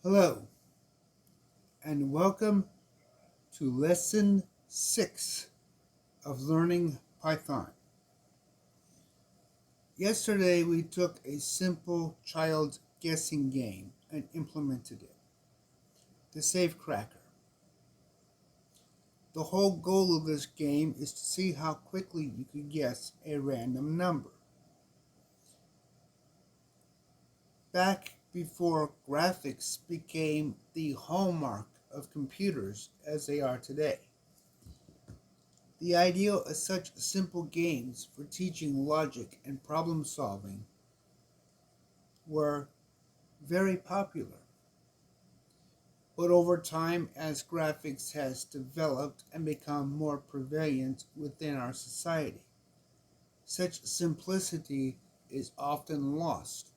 Hello, and welcome to Lesson 6 of Learning Python. Yesterday, we took a simple child guessing game and implemented it, the Safe Cracker. The whole goal of this game is to see how quickly you can guess a random number. Back before graphics became the hallmark of computers as they are today, the idea of such simple games for teaching logic and problem solving were very popular. But over time, as graphics has developed and become more prevalent within our society, such simplicity is often lost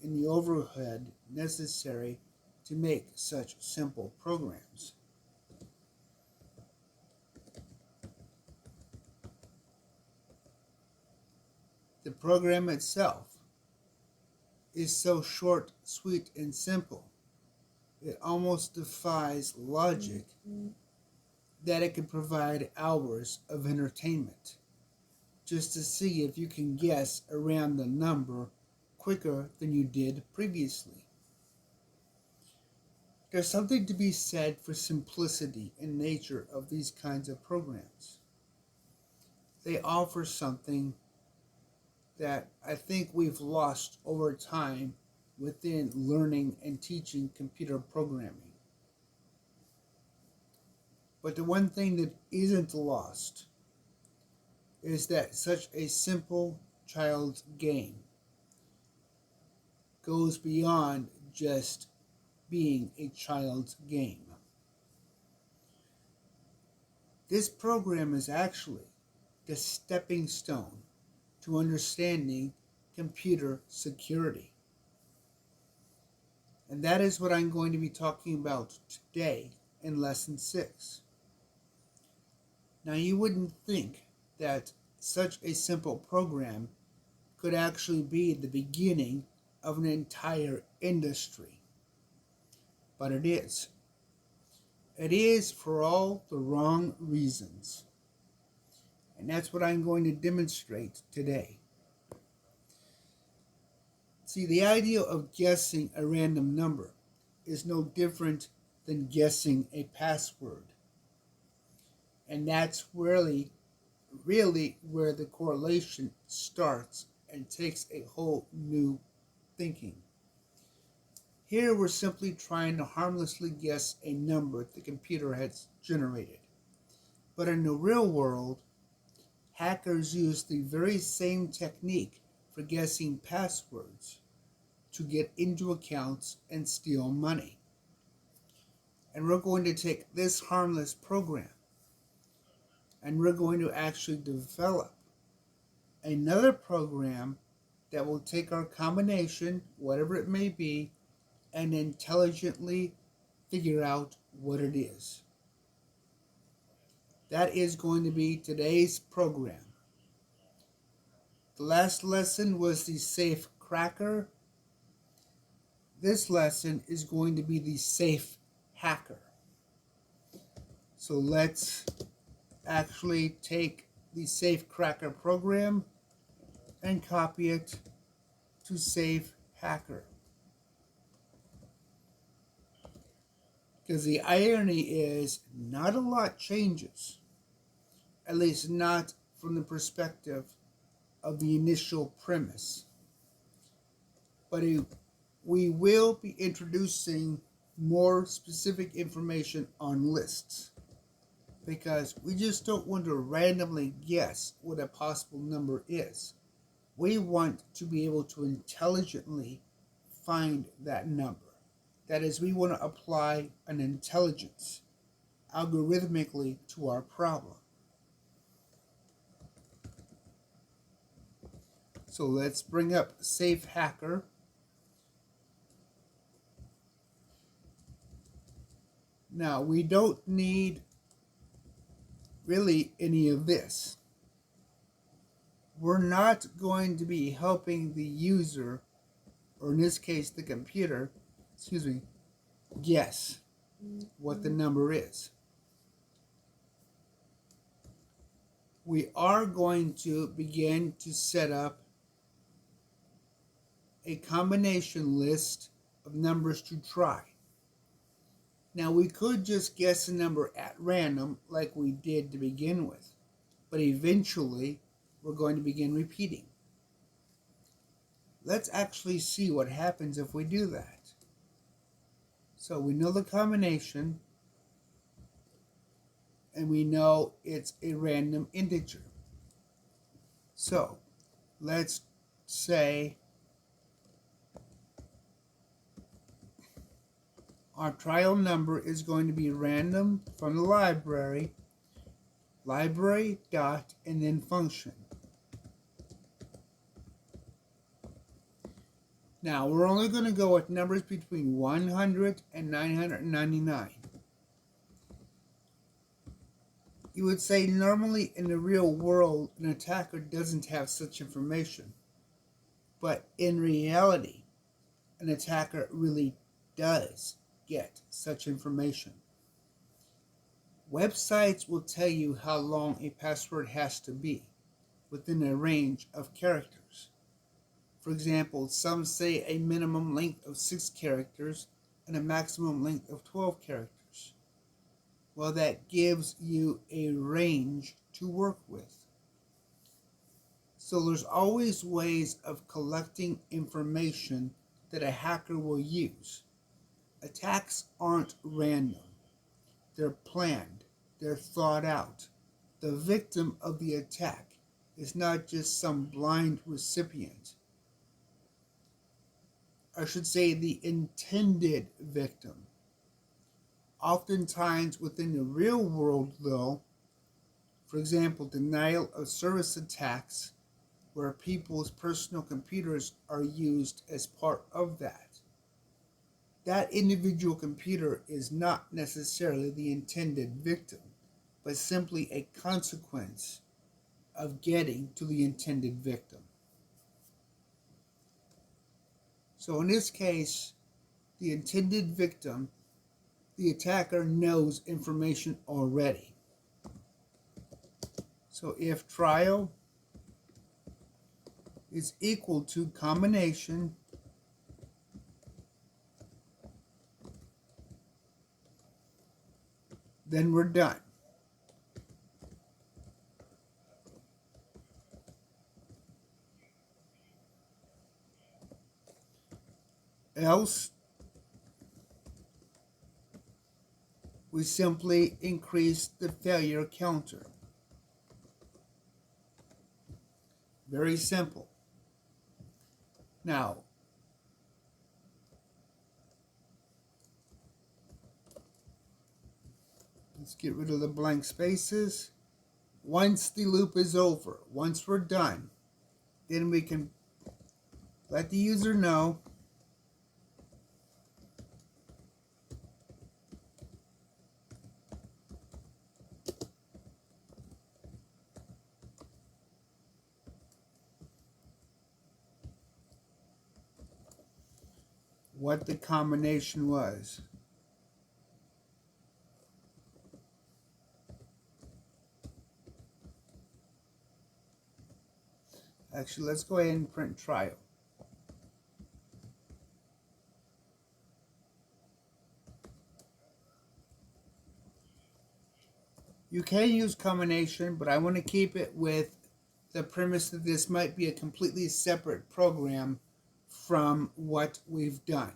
in the overhead necessary to make such simple programs. The program itself is so short, sweet, and simple, it almost defies logic that it can provide hours of entertainment just to see if you can guess around the number quicker than you did previously. There's something to be said for simplicity in nature of these kinds of programs. They offer something that I think we've lost over time within learning and teaching computer programming. But the one thing that isn't lost is that such a simple child's game goes beyond just being a child's game. This program is actually the stepping stone to understanding computer security. And that is what I'm going to be talking about today in Lesson 6. Now, you wouldn't think that such a simple program could actually be the beginning of an entire industry. But it is. It is for all the wrong reasons. And that's what I'm going to demonstrate today. See, the idea of guessing a random number is no different than guessing a password. And that's really where the correlation starts and takes a whole new thinking. Here we're simply trying to harmlessly guess a number the computer has generated. But in the real world, hackers use the very same technique for guessing passwords to get into accounts and steal money. And we're going to take this harmless program and we're going to actually develop another program that will take our combination, whatever it may be, and intelligently figure out what it is. That is going to be today's program. The last lesson was the safe cracker. This lesson is going to be the safe hacker. So let's actually take the safe cracker program and copy it to safe hacker. Because the irony is not a lot changes, at least not from the perspective of the initial premise. But we will be introducing more specific information on lists, because we just don't want to randomly guess what a possible number is. We want to be able to intelligently find that number. That is, we want to apply an intelligence algorithmically to our problem. So let's bring up Safe Hacker. Now, we don't need really any of this. We're not going to be helping the user, or in this case the computer, guess what the number is. We are going to begin to set up a combination list of numbers to try. Now we could just guess a number at random like we did to begin with, but eventually we're going to begin repeating. Let's actually see what happens if we do that. So we know the combination, and we know it's a random integer. So let's say our trial number is going to be random from the library dot, and then function. Now we're only going to go with numbers between 100 and 999. You would say normally in the real world an attacker doesn't have such information, but in reality an attacker really does get such information. Websites will tell you how long a password has to be within a range of characters. For example, some say a minimum length of 6 characters and a maximum length of 12 characters. Well, that gives you a range to work with. So there's always ways of collecting information that a hacker will use. Attacks aren't random. They're planned. They're thought out. The victim of the attack is not just some blind recipient. I should say the intended victim. Oftentimes within the real world, though, for example, denial of service attacks, where people's personal computers are used as part of that, that individual computer is not necessarily the intended victim, but simply a consequence of getting to the intended victim. So in this case, the intended victim, the attacker knows information already. So if trial is equal to combination then we're done. Else, we simply increase the failure counter. Very simple. Now, let's get rid of the blank spaces. Once the loop is over, once we're done, then we can let the user know what the combination was. Actually, let's go ahead and print trial. You can use combination, but I want to keep it with the premise that this might be a completely separate program from what we've done.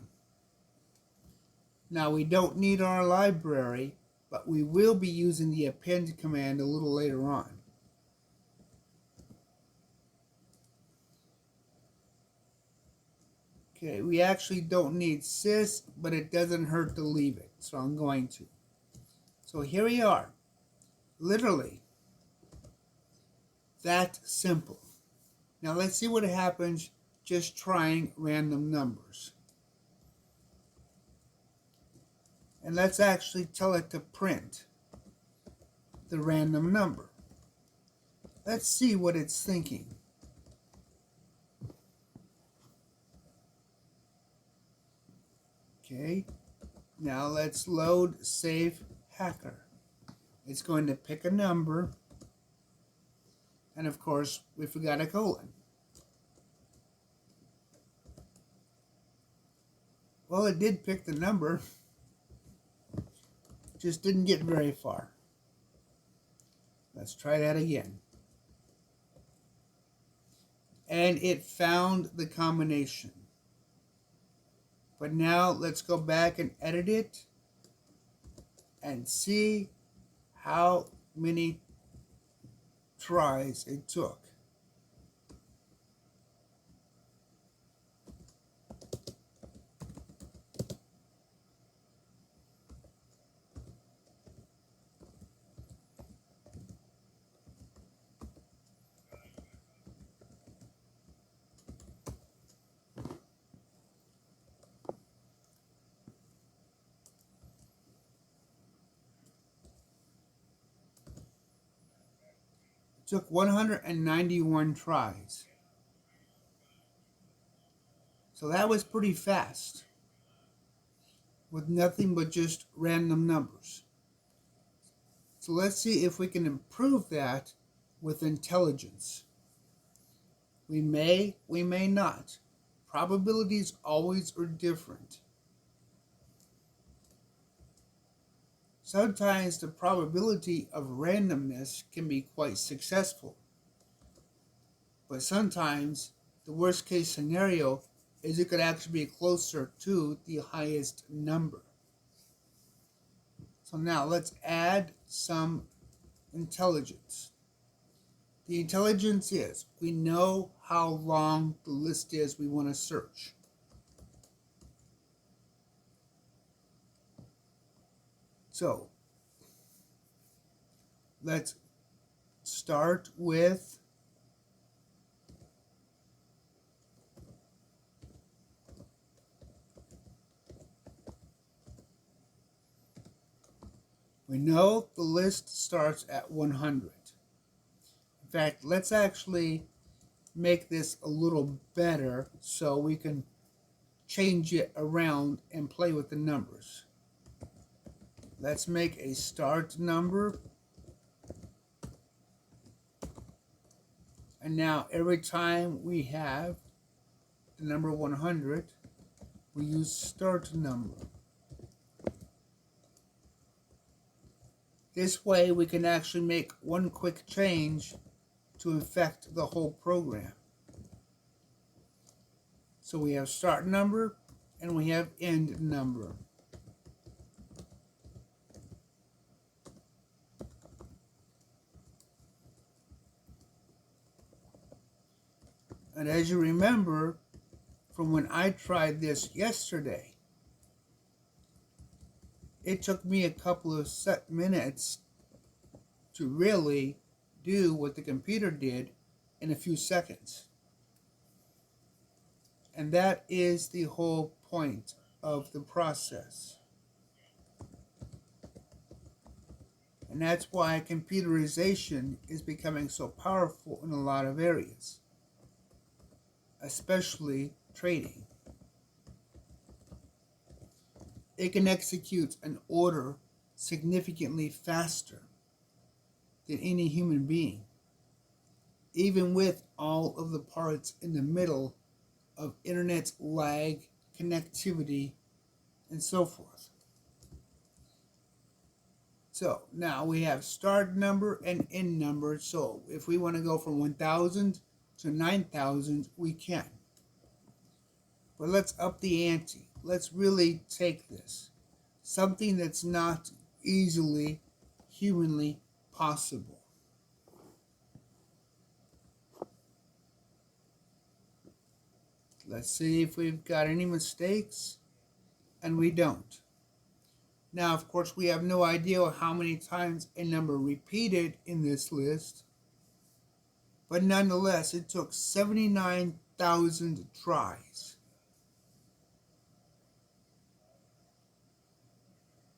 Now, we don't need our library, but we will be using the append command a little later on. Okay, we actually don't need sys, but it doesn't hurt to leave it, so I'm going to. So here we are. Literally that simple. Now let's see what happens just trying random numbers. And let's actually tell it to print the random number. Let's see what it's thinking. Okay, Now let's load Save Hacker. It's going to pick a number, and of course we forgot a colon. Well, it did pick the number, just didn't get very far. Let's try that again. And it found the combination. But now let's go back and edit it and see how many tries it took. It took 191 tries. So that was pretty fast, with nothing but just random numbers. So let's see if we can improve that with intelligence. We may not. Probabilities always are different. Sometimes the probability of randomness can be quite successful. But sometimes the worst case scenario is it could actually be closer to the highest number. So now let's add some intelligence. The intelligence is, we know how long the list is we want to search. So let's start with we know the list starts at 100. In fact, let's actually make this a little better so we can change it around and play with the numbers. Let's make a start number. And now every time we have the number 100, we use start number. This way we can actually make one quick change to affect the whole program. So we have start number and we have end number. And as you remember from when I tried this yesterday, it took me a couple of minutes to really do what the computer did in a few seconds. And that is the whole point of the process. And that's why computerization is becoming so powerful in a lot of areas, especially trading. It can execute an order significantly faster than any human being, even with all of the parts in the middle of internet lag, connectivity, and so forth. So now we have start number and end number. So if we want to go from 1,000 to 9,000, we can. But let's up the ante. Let's really take this. Something that's not easily humanly possible. Let's see if we've got any mistakes, and we don't. Now, of course, we have no idea how many times a number repeated in this list, but nonetheless, it took 79,000 tries.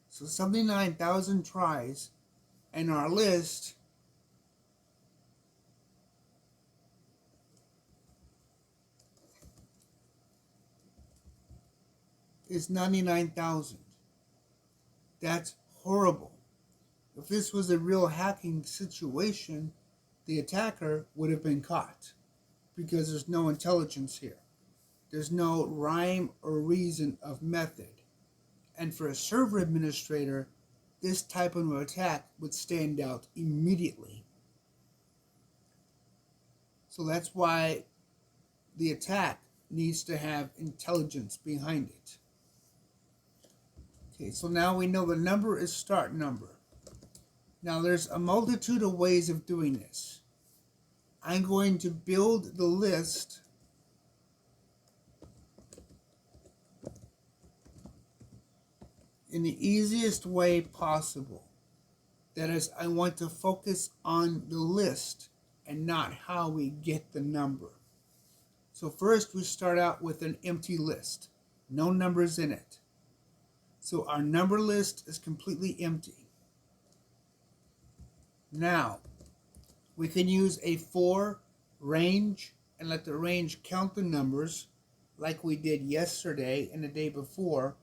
So 79,000 tries, and our list is 99,000. That's horrible. If this was a real hacking situation, the attacker would have been caught because there's no intelligence here. There's no rhyme or reason of method. And for a server administrator, this type of attack would stand out immediately. So that's why the attack needs to have intelligence behind it. Okay, so now we know the number is start number. Now there's a multitude of ways of doing this. I'm going to build the list in the easiest way possible. That is, I want to focus on the list and not how we get the number. So first we start out with an empty list. No numbers in it. So our number list is completely empty. Now, we can use a for range and let the range count the numbers like we did yesterday and the day before,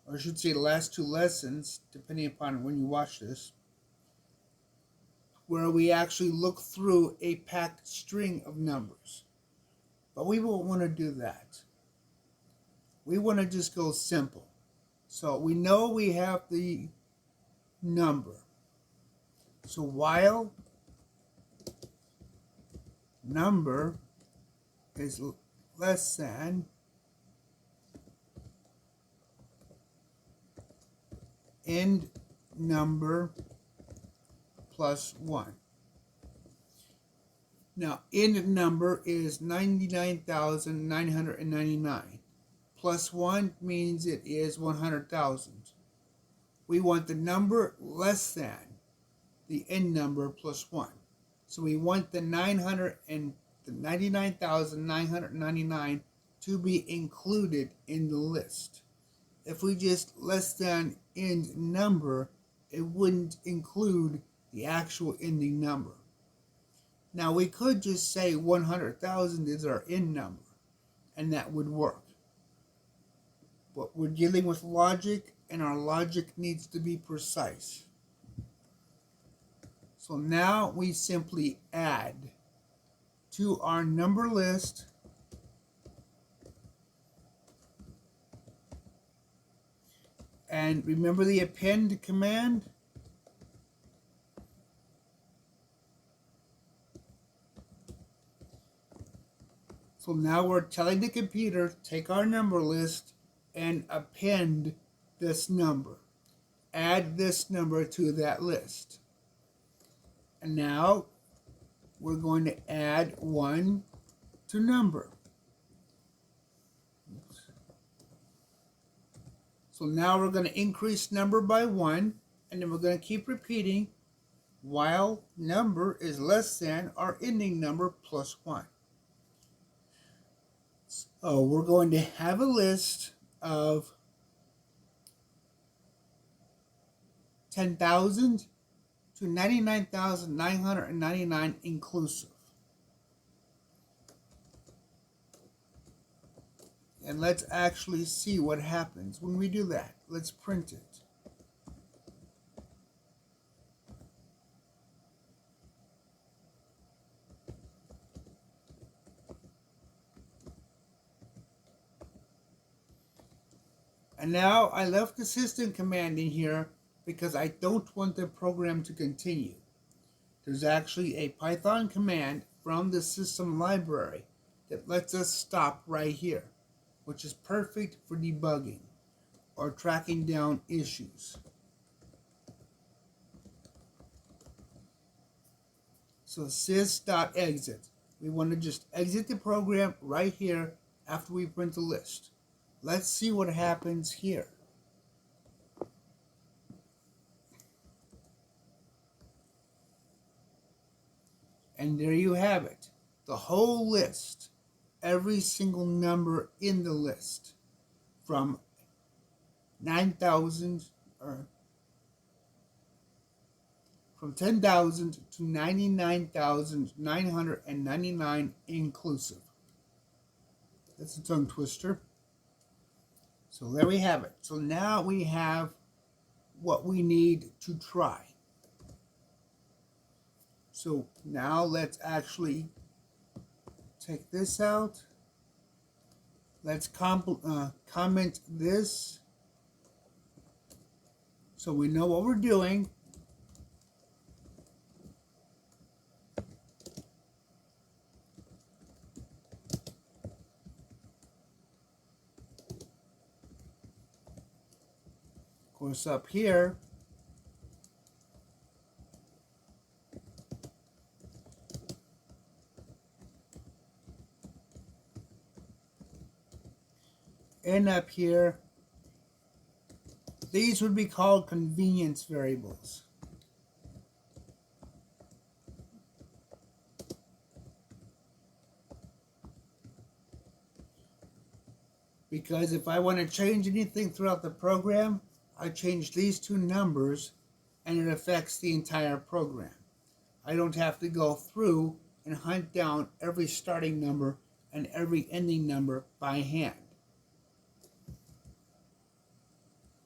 or I should say the last two lessons, depending upon when you watch this, where we actually look through a packed string of numbers. But we won't want to do that. We want to just go simple. So we know we have the number. So while number is less than end number plus 1. Now, end number is 99,999. Plus 1 means it is 100,000. We want the number less than the end number plus 1. So we want the 99,999 to be included in the list. If we just less than end number, it wouldn't include the actual ending number. Now we could just say 100,000 is our end number, and that would work. But we're dealing with logic, and our logic needs to be precise. So now we simply add to our number list and remember the append command? So now we're telling the computer, take our number list and append this number. Add this number to that list. And now we're going to add 1 to number. So now we're going to increase number by 1, and then we're going to keep repeating while number is less than our ending number plus 1. So we're going to have a list of 10,000 to 99,999 inclusive. And let's actually see what happens when we do that. Let's print it. And now I left the system command in here because I don't want the program to continue. There's actually a Python command from the system library that lets us stop right here, which is perfect for debugging or tracking down issues. So sys.exit. We want to just exit the program right here after we print the list. Let's see what happens here. And there you have it. The whole list. Every single number in the list. From 9,000 or from 10,000 to 99,999 inclusive. That's a tongue twister. So there we have it. So now we have what we need to try. So now let's actually take this out. Let's comment this so we know what we're doing. Of course, up here, and up here, these would be called convenience variables. Because if I want to change anything throughout the program, I change these two numbers and it affects the entire program. I don't have to go through and hunt down every starting number and every ending number by hand.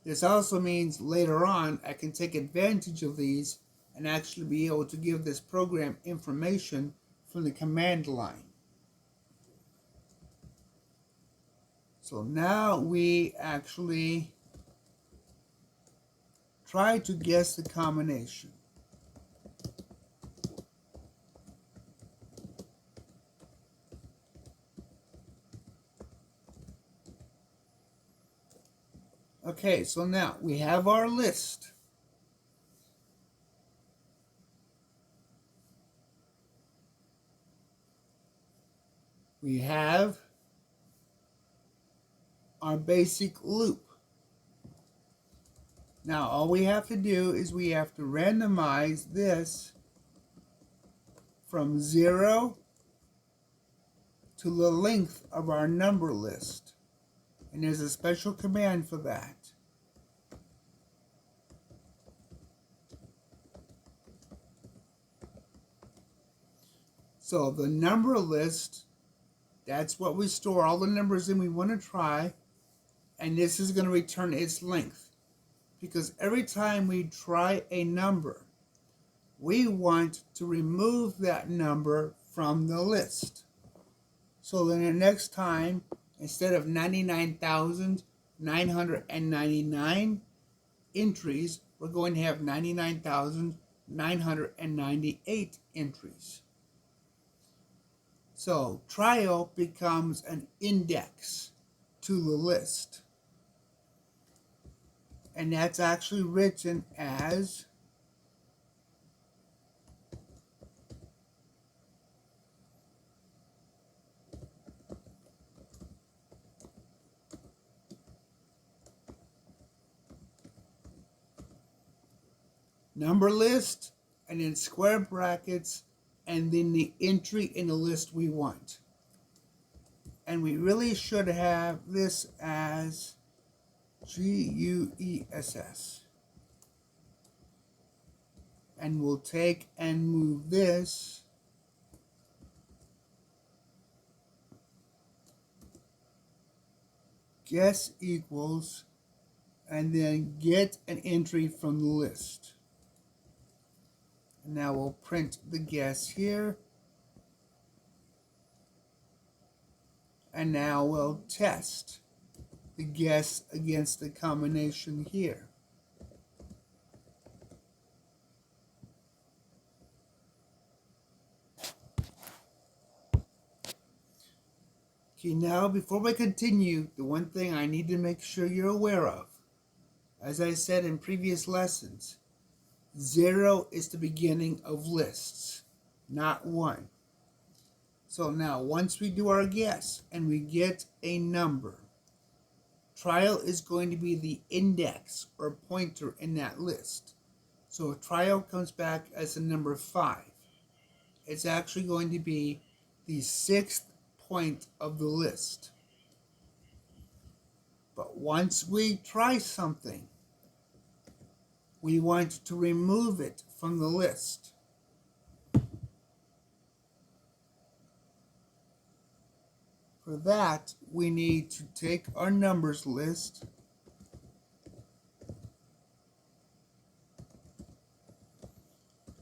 This also means later on I can take advantage of these and actually be able to give this program information from the command line. So now we actually try to guess the combination. Okay, so now we have our list. We have our basic loop. Now all we have to do is we have to randomize this from 0 to the length of our number list. And there's a special command for that. So the number list, that's what we store all the numbers in we want to try, and this is going to return its length. Because every time we try a number, we want to remove that number from the list. So then the next time, instead of 99,999 entries, we're going to have 99,998 entries. So trial becomes an index to the list. And that's actually written as number list, and then square brackets, and then the entry in the list we want. And we really should have this as GUESS. And we'll take and move this guess equals, and then get an entry from the list. And now we'll print the guess here. And now we'll test the guess against the combination here. Okay, now before we continue, the one thing I need to make sure you're aware of, as I said in previous lessons, 0 is the beginning of lists, not 1. So now once we do our guess and we get a number, trial is going to be the index or pointer in that list. So if trial comes back as a number 5, it's actually going to be the 6th point of the list. But once we try something, we want to remove it from the list. For that, we need to take our numbers list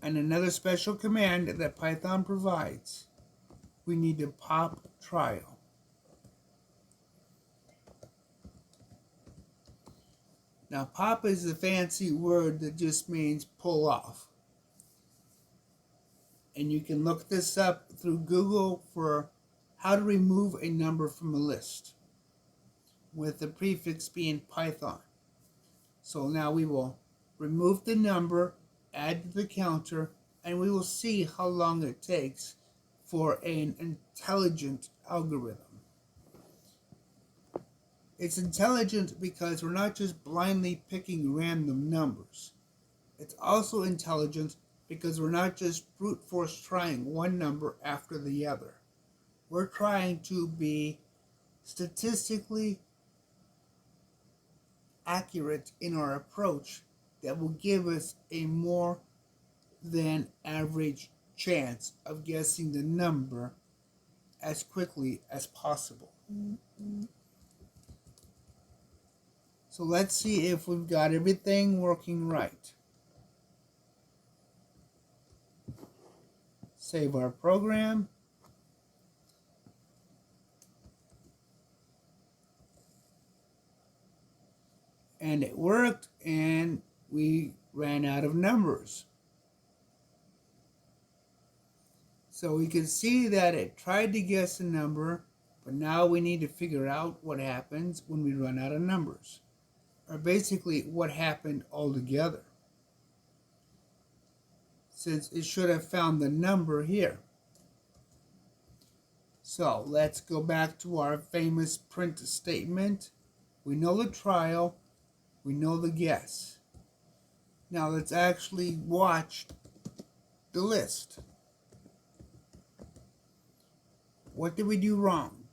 And another special command that Python provides, we need to pop trial. Now, pop is a fancy word that just means pull off. And you can look this up through Google for how to remove a number from a list, with the prefix being Python. So now we will remove the number, add to the counter, and we will see how long it takes for an intelligent algorithm. It's intelligent because we're not just blindly picking random numbers. It's also intelligent because we're not just brute force trying one number after the other. We're trying to be statistically accurate in our approach that will give us a more than average chance of guessing the number as quickly as possible. So let's see if we've got everything working right. Save our program. And it worked, and we ran out of numbers. So we can see that it tried to guess a number, but now we need to figure out what happens when we run out of numbers, or basically what happened altogether, since it should have found the number here. So let's go back to our famous print statement. We know the trial, we know the guess. Now let's actually watch the list. What did we do wrong?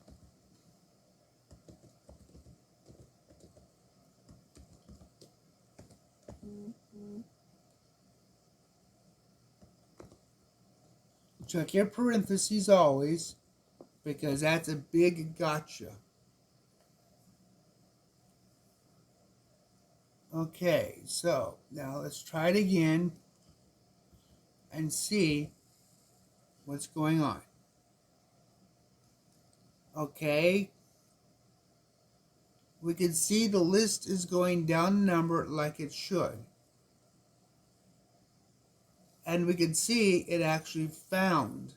Check your parentheses always, because that's a big gotcha. Okay, so now let's try it again and see what's going on. Okay, we can see the list is going down the number like it should. And we can see it actually found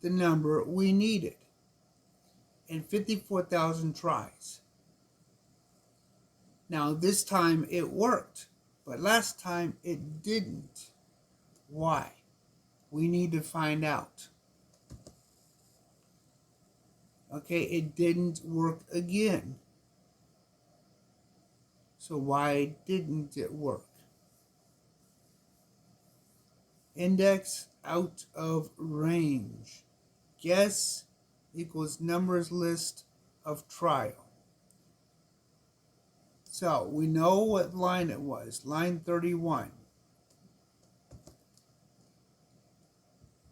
the number we needed in 54,000 tries. Now this time it worked, but last time it didn't. Why? We need to find out. Okay, it didn't work again. So why didn't it work? Index out of range. Guess equals numbers list of trial. So we know what line it was, line 31.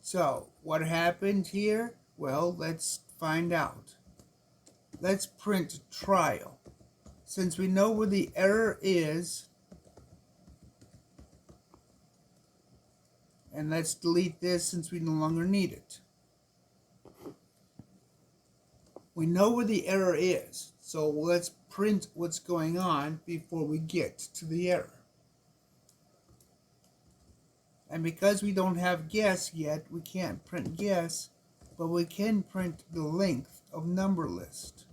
So what happened here? Well, let's find out. Let's print trial. Since we know where the error is, and let's delete this since we no longer need it. We know where the error is, so let's print what's going on before we get to the error. And because we don't have guess yet, we can't print guess, but we can print the length of number list.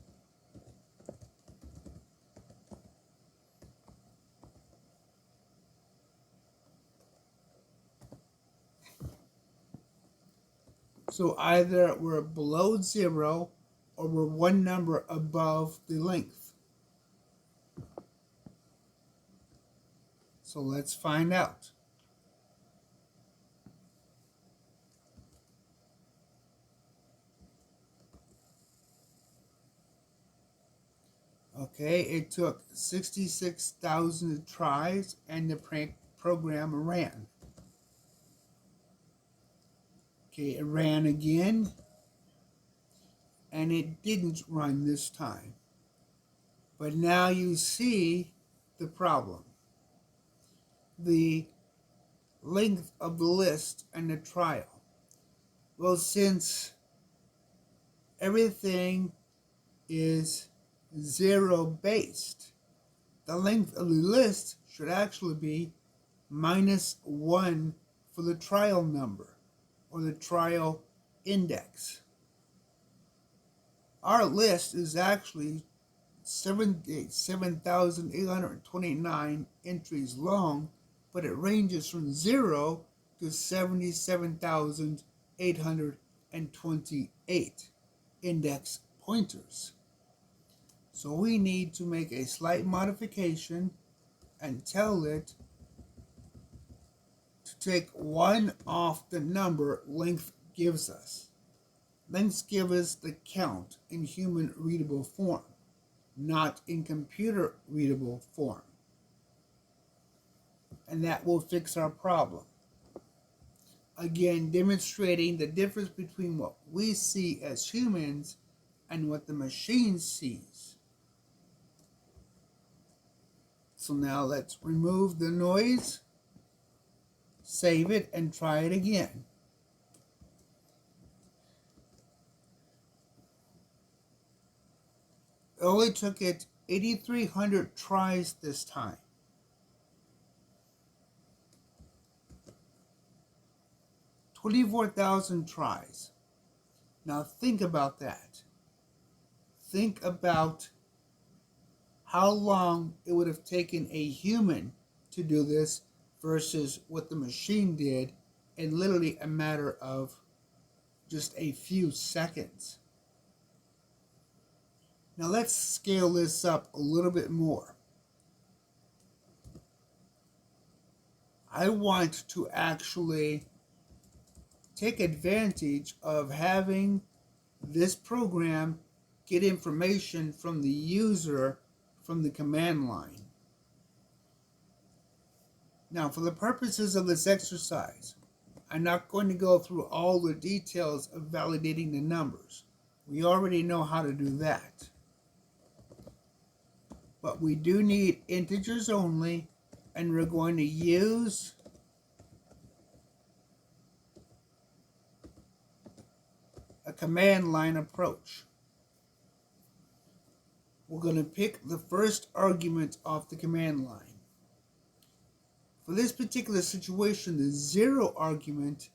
So either we're below 0 or we're one number above the length. So let's find out. Okay, it took 66,000 tries and the program ran. Okay, it ran again, and it didn't run this time. But now you see the problem. The length of the list and the trial? Well, since everything is zero based, the length of the list should actually be -1 for the trial number or the trial index. Our list is actually 7,829 entries long, but it ranges from 0 to 77,828 index pointers. So we need to make a slight modification and tell it to take 1 off the number length gives us. Lengths give us the count in human readable form, not in computer readable form. And that will fix our problem. Again, demonstrating the difference between what we see as humans and what the machine sees. So now let's remove the noise, save it, and try it again. It only took it 8,300 tries this time. $24,000 tries. Now think about that. Think about how long it would have taken a human to do this versus what the machine did in literally a matter of just a few seconds. Now let's scale this up a little bit more. I want to actually take advantage of having this program get information from the user from the command line. Now, for the purposes of this exercise, I'm not going to go through all the details of validating the numbers. We already know how to do that. But we do need integers only, and we're going to use a command line approach. We're going to pick the first argument off the command line. For this particular situation, the 0 argument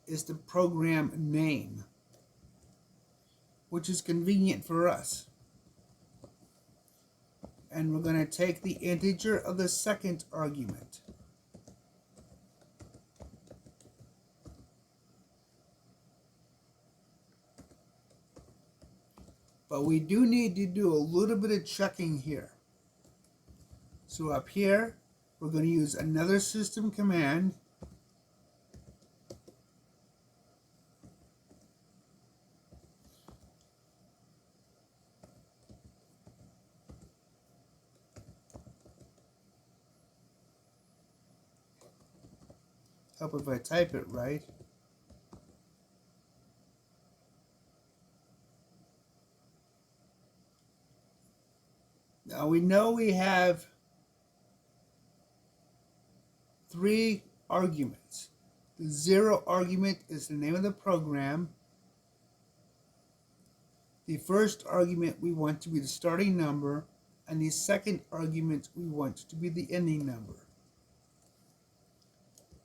is the program name, which is convenient for us. And we're going to take the integer of the second argument. But we do need to do a little bit of checking here. So up here, we're going to use another system command. Help if I type it right. Now we know we have 3 arguments. The 0 argument is the name of the program. The first argument we want to be the starting number, and the second argument we want to be the ending number.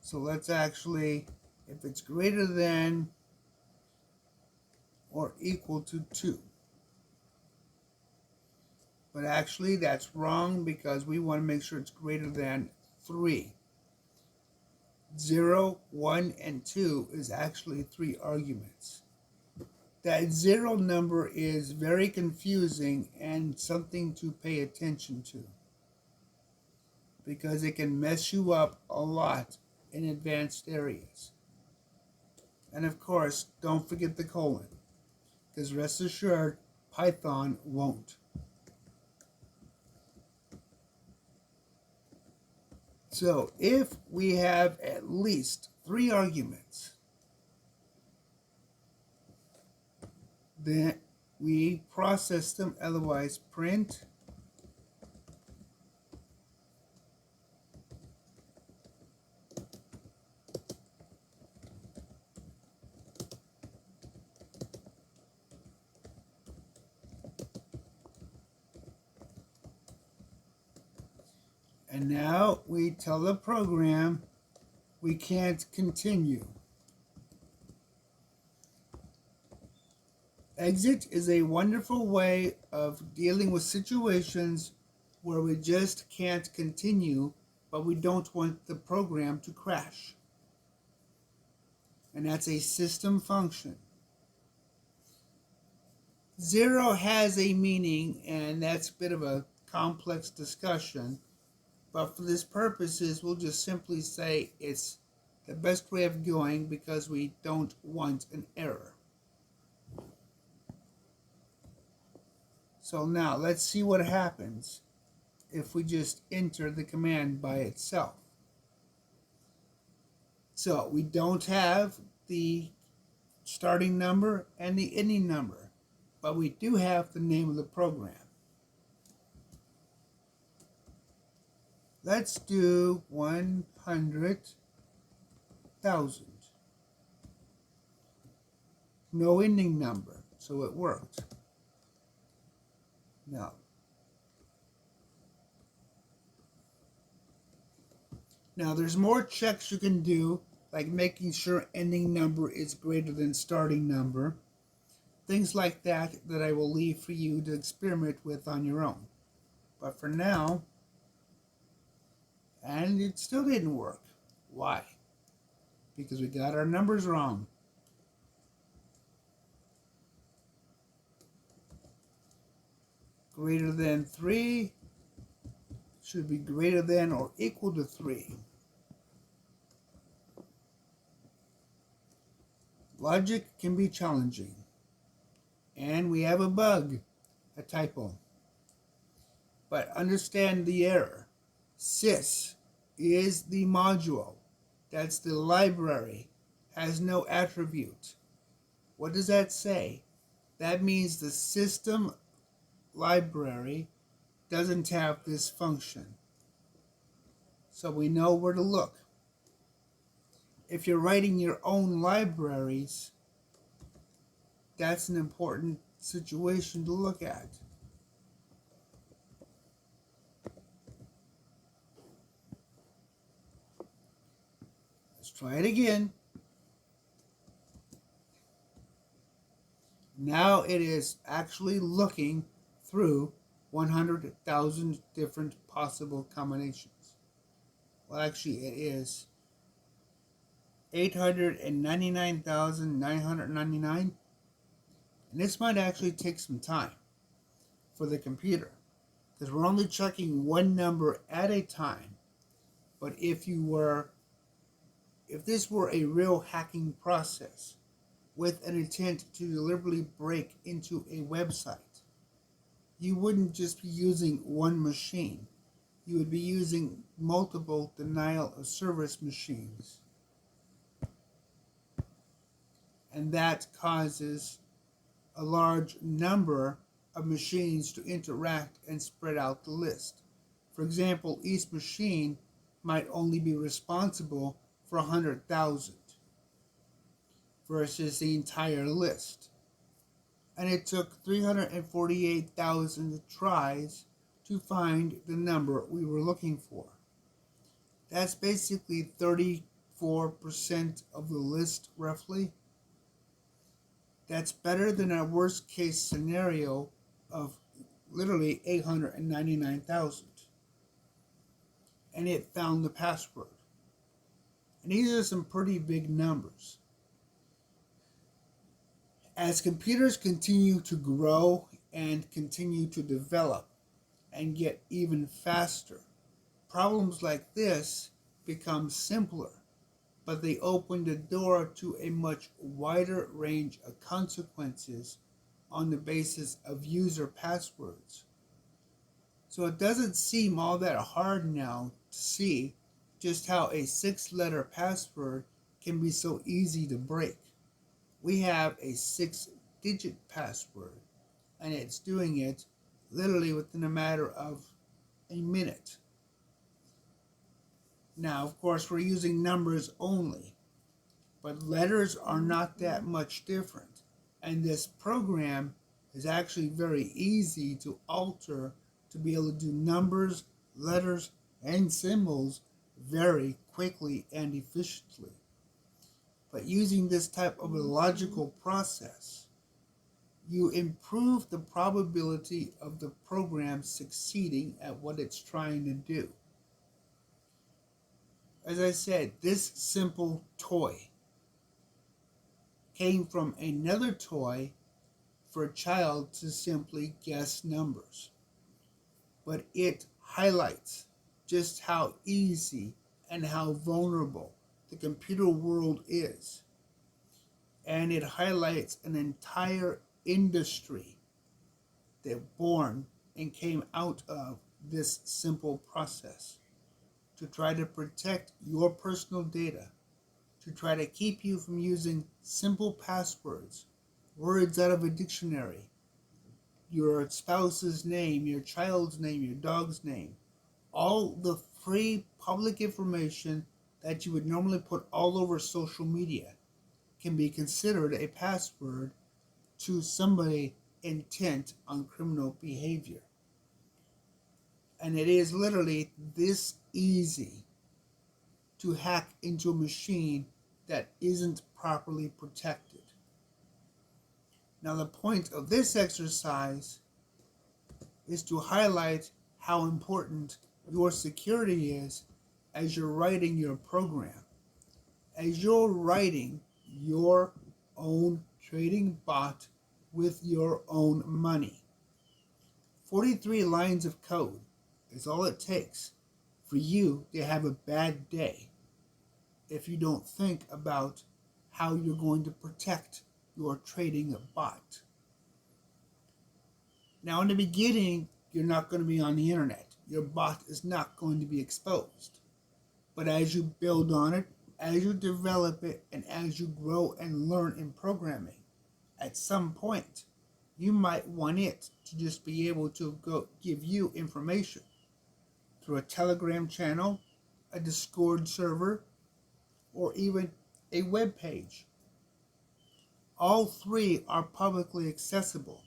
So let's actually, if it's greater than or equal to 2. But actually that's wrong because we want to make sure it's greater than 3. 0, 1, and 2 is actually 3 arguments. That 0 number is very confusing and something to pay attention to, because it can mess you up a lot in advanced areas. And of course, don't forget the colon, because rest assured, Python won't. So if we have at least 3 arguments, then we process them, otherwise print And now we tell the program we can't continue. Exit is a wonderful way of dealing with situations where we just can't continue, but we don't want the program to crash. And that's a system function. Zero has a meaning, and that's a bit of a complex discussion, but for this purposes, we'll just simply say it's the best way of going because we don't want an error. So now let's see what happens if we just enter the command by itself. So we don't have the starting number and the ending number, but we do have the name of the program. Let's do 100,000. No ending number, so it worked. Now there's more checks you can do, like making sure ending number is greater than starting number. Things like that I will leave for you to experiment with on your own. But for now, and it still didn't work. Why? Because we got our numbers wrong. Greater than 3 should be greater than or equal to 3. Logic can be challenging. And we have a bug, a typo. But understand the error. Sys is the module. That's the library. Has no attribute. What does that say? That means the system library doesn't have this function. So we know where to look. If you're writing your own libraries, that's an important situation to look at. Let's try it again. Now it is actually looking through 100,000 different possible combinations. Well, actually it is 899,999. And this might actually take some time for the computer because we're only checking one number at a time. But if this were a real hacking process with an intent to deliberately break into a website, you wouldn't just be using one machine. You would be using multiple denial of service machines. And that causes a large number of machines to interact and spread out the list. For example, each machine might only be responsible for 100,000 versus the entire list. And it took 348,000 tries to find the number we were looking for. That's basically 34% of the list, roughly. That's better than our worst case scenario of literally 899,000. And it found the password. And these are some pretty big numbers. As computers continue to grow and continue to develop and get even faster, problems like this become simpler, but they open the door to a much wider range of consequences on the basis of user passwords. So it doesn't seem all that hard now to see just how a 6-letter password can be so easy to break. We have a 6-digit password, and it's doing it literally within a matter of a minute. Now, of course, we're using numbers only, but letters are not that much different. And this program is actually very easy to alter to be able to do numbers, letters, and symbols very quickly and efficiently. But using this type of a logical process, you improve the probability of the program succeeding at what it's trying to do. As I said, this simple toy came from another toy for a child to simply guess numbers. But it highlights just how easy and how vulnerable the computer world is. And it highlights an entire industry that born and came out of this simple process to try to protect your personal data, to try to keep you from using simple passwords, words out of a dictionary, your spouse's name, your child's name, your dog's name, all the free public information that you would normally put all over social media can be considered a password to somebody intent on criminal behavior. And it is literally this easy to hack into a machine that isn't properly protected. Now, the point of this exercise is to highlight how important your security is as you're writing your program. As you're writing your own trading bot with your own money. 43 lines of code is all it takes for you to have a bad day if you don't think about how you're going to protect your trading bot. Now, in the beginning, you're not going to be on the internet. Your bot is not going to be exposed. But as you build on it, as you develop it, and as you grow and learn in programming, at some point, you might want it to just be able to go give you information through a Telegram channel, a Discord server, or even a web page. All three are publicly accessible.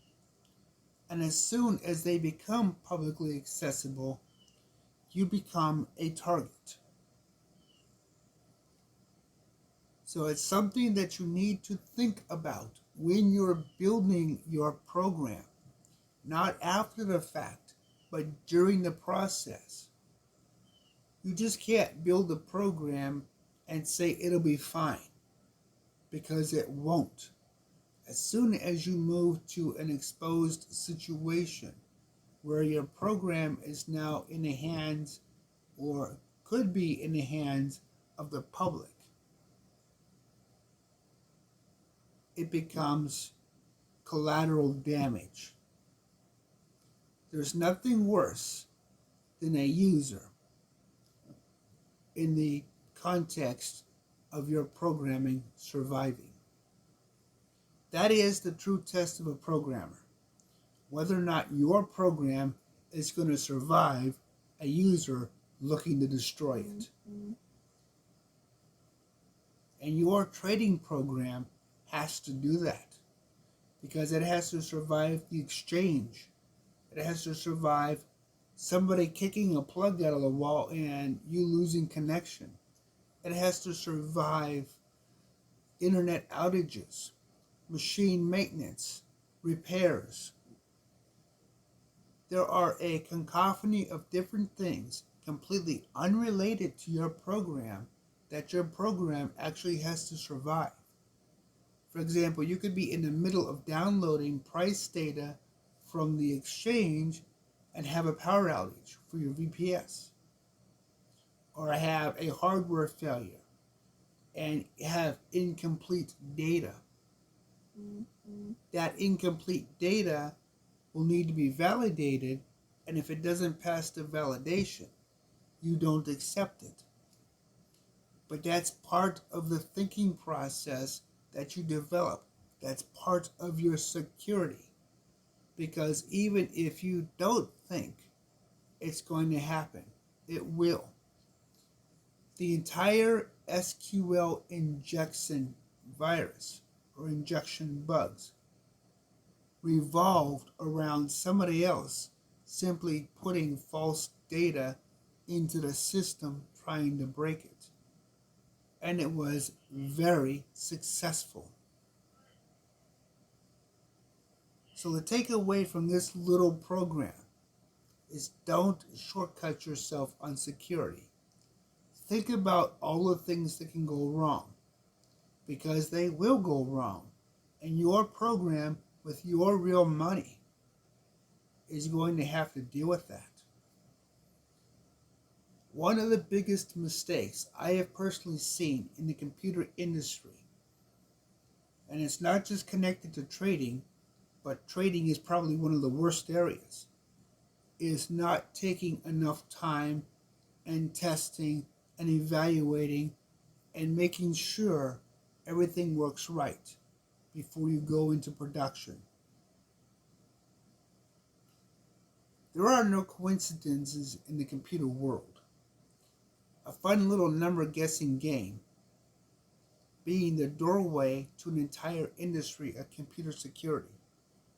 And as soon as they become publicly accessible, you become a target. So it's something that you need to think about when you're building your program, not after the fact, but during the process. You just can't build a program and say it'll be fine, because it won't. As soon as you move to an exposed situation where your program is now in the hands, or could be in the hands, of the public, it becomes collateral damage. There's nothing worse than a user in the context of your programming surviving. That is the true test of a programmer, whether or not your program is going to survive a user looking to destroy it. And your trading program has to do that, because it has to survive the exchange. It has to survive somebody kicking a plug out of the wall and you losing connection. It has to survive internet outages, machine maintenance, repairs. There are a cacophony of different things completely unrelated to your program that your program actually has to survive. For example, you could be in the middle of downloading price data from the exchange and have a power outage for your VPS. Or have a hardware failure and have incomplete data. That incomplete data will need to be validated, and if it doesn't pass the validation, you don't accept it. But that's part of the thinking process that you develop. That's part of your security. Because even if you don't think it's going to happen, it will. The entire SQL injection virus or injection bugs revolved around somebody else simply putting false data into the system trying to break it. And it was very successful. So the takeaway from this little program is don't shortcut yourself on security. Think about all the things that can go wrong, because they will go wrong. And your program with your real money is going to have to deal with that. One of the biggest mistakes I have personally seen in the computer industry, and it's not just connected to trading, but trading is probably one of the worst areas, is not taking enough time and testing and evaluating and making sure everything works right before you go into production. There are no coincidences in the computer world. A fun little number guessing game being the doorway to an entire industry of computer security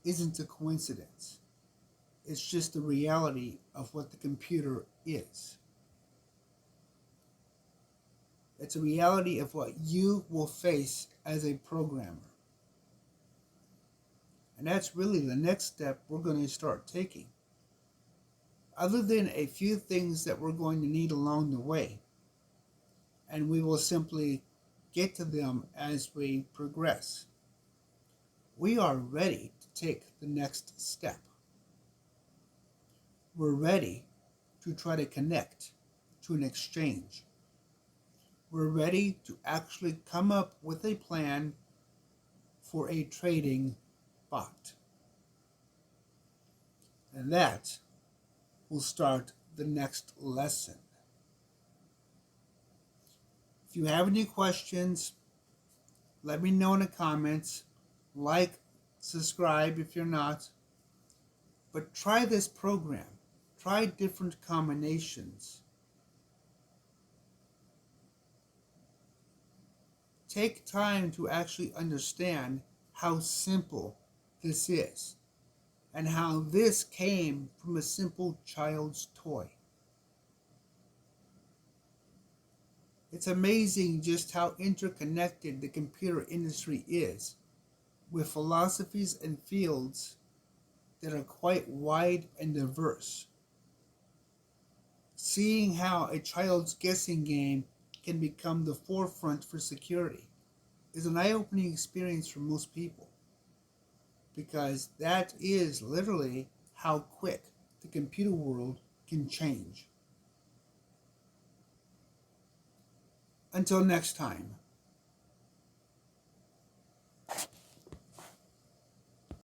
isn't a coincidence. It's just the reality of what the computer is. It's a reality of what you will face as a programmer. And that's really the next step we're going to start taking. Other than a few things that we're going to need along the way, and we will simply get to them as we progress, we are ready to take the next step. We're ready to try to connect to an exchange. We're ready to actually come up with a plan for a trading bot. And that will start the next lesson. If you have any questions, let me know in the comments. Like, subscribe if you're not. But try this program. Try different combinations. Take time to actually understand how simple this is and how this came from a simple child's toy. It's amazing just how interconnected the computer industry is, with philosophies and fields that are quite wide and diverse. Seeing how a child's guessing game can become the forefront for security is an eye-opening experience for most people, because that is literally how quick the computer world can change. Until next time.